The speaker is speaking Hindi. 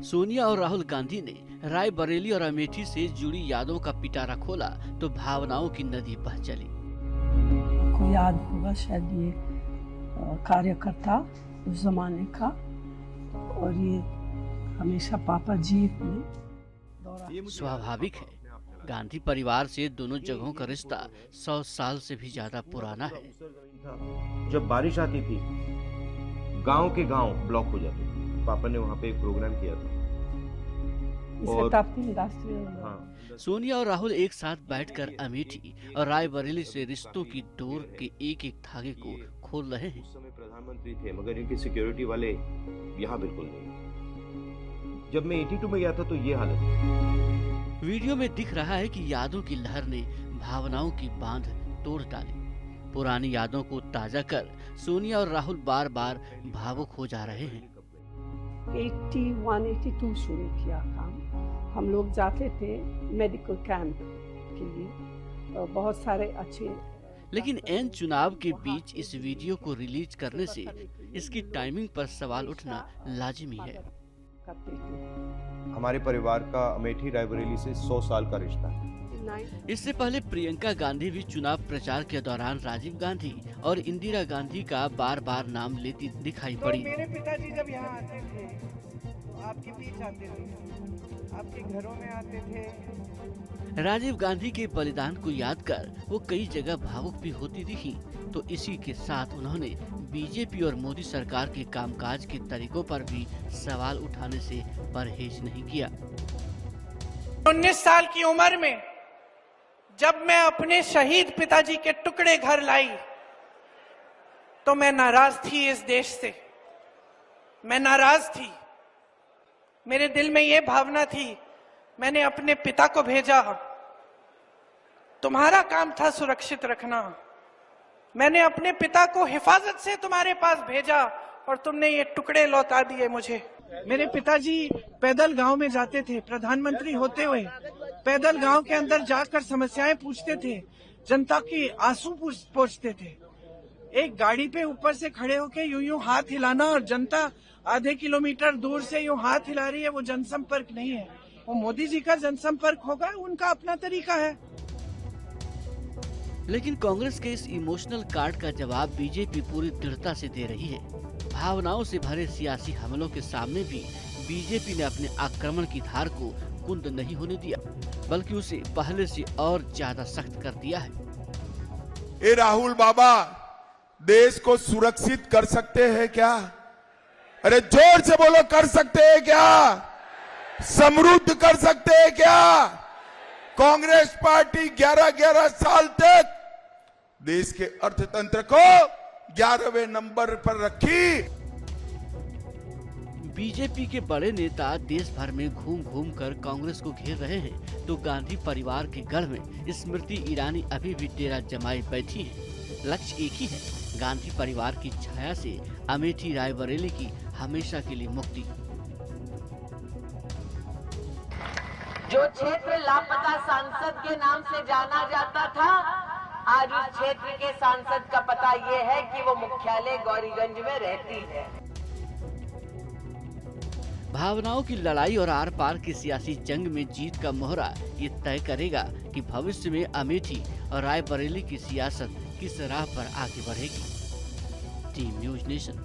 सोनिया और राहुल गांधी ने रायबरेली और अमेठी से जुड़ी यादों का पिटारा खोला तो भावनाओं की नदी बह चली। को याद होगा शायद ये कार्यकर्ता उस जमाने का, और ये हमेशा पापा जी ने। स्वाभाविक है, गांधी परिवार से दोनों जगहों का रिश्ता 100 साल से भी ज्यादा पुराना है। जब बारिश आती थी गांव के गांव ब्लॉक हो जाते थे। पापा ने वहाँ पे एक प्रोग्राम किया था और सोनिया और राहुल एक साथ बैठकर अमेठी और रायबरेली से रिश्तों की डोर के एक एक धागे को खोल रहे हैं। उस समय प्रधानमंत्री थे मगर इनकी सिक्योरिटी वाले यहाँ बिल्कुल नहीं। जब मैं 82 में गया था तो ये हालत। वीडियो में दिख रहा है कि यादों की लहर ने भावनाओं की बांध तोड़ डाली। पुरानी यादों को ताजा कर सोनिया और राहुल बार बार भावुक हो जा रहे हैं। 81-82 शुरू किया काम। हम लोग जाते थे मेडिकल कैंप के लिए, बहुत सारे अच्छे। लेकिन एन चुनाव के बीच इस वीडियो को रिलीज करने से इसकी टाइमिंग पर सवाल उठना लाजिमी है। हमारे परिवार का अमेठी रायबरेली से 100 साल का रिश्ता है। इससे पहले प्रियंका गांधी भी चुनाव प्रचार के दौरान राजीव गांधी और इंदिरा गांधी का बार बार नाम लेती दिखाई पड़ी। मेरे पिताजी जब यहाँ आते थे तो आपके बीच आते थे, आपके घरों में आते थे। राजीव गांधी के बलिदान को याद कर वो कई जगह भावुक भी होती दिखी। तो इसी के साथ उन्होंने बीजेपी और मोदी सरकार के कामकाज के तरीकों पर भी सवाल उठाने से परहेज नहीं किया। 19 साल की उम्र में जब मैं अपने शहीद पिताजी के टुकड़े घर लाई तो मैं नाराज थी इस देश से। मैं नाराज थी, मेरे दिल में ये भावना थी। मैंने अपने पिता को भेजा, तुम्हारा काम था सुरक्षित रखना। मैंने अपने पिता को हिफाजत से तुम्हारे पास भेजा और तुमने ये टुकड़े लौटा दिए मुझे। मेरे पिताजी पैदल गांव में जाते थे, प्रधानमंत्री होते हुए पैदल गांव के अंदर जाकर समस्याएं पूछते थे, जनता की आंसू पोंछते थे। एक गाड़ी पे ऊपर से खड़े होके यूं हाथ हिलाना और जनता आधे किलोमीटर दूर से यूं हाथ हिला रही है, वो जनसंपर्क नहीं है। वो मोदी जी का जनसंपर्क होगा, उनका अपना तरीका है। लेकिन कांग्रेस के इस इमोशनल कार्ड का जवाब बीजेपी पूरी दृढ़ता से दे रही है। भावनाओं से भरे सियासी हमलों के सामने भी बीजेपी ने अपने आक्रमण की धार को कुंद नहीं होने दिया, बल्कि उसे पहले से और ज्यादा सख्त कर दिया है। ए राहुल बाबा, देश को सुरक्षित कर सकते हैं क्या? अरे जोर से बोलो, कर सकते हैं क्या? समृद्ध कर सकते हैं क्या? कांग्रेस पार्टी 11-11 साल तक देश के अर्थतंत्र को 11वें नंबर पर रखी। बीजेपी के बड़े नेता देश भर में घूम घूम कर कांग्रेस को घेर रहे हैं, तो गांधी परिवार के गढ़ में स्मृति ईरानी अभी भी डेरा जमाए बैठी है। लक्ष्य एक ही है, गांधी परिवार की छाया से अमेठी रायबरेली की हमेशा के लिए मुक्ति। जो क्षेत्र लापता सांसद के नाम से जाना जाता था, आज उस क्षेत्र के सांसद का पता ये है कि वो मुख्यालय गौरीगंज में रहती है। भावनाओं की लड़ाई और आर पार की सियासी जंग में जीत का मोहरा ये तय करेगा कि भविष्य में अमेठी और रायबरेली की सियासत किस राह पर आगे बढ़ेगी। Team news nation.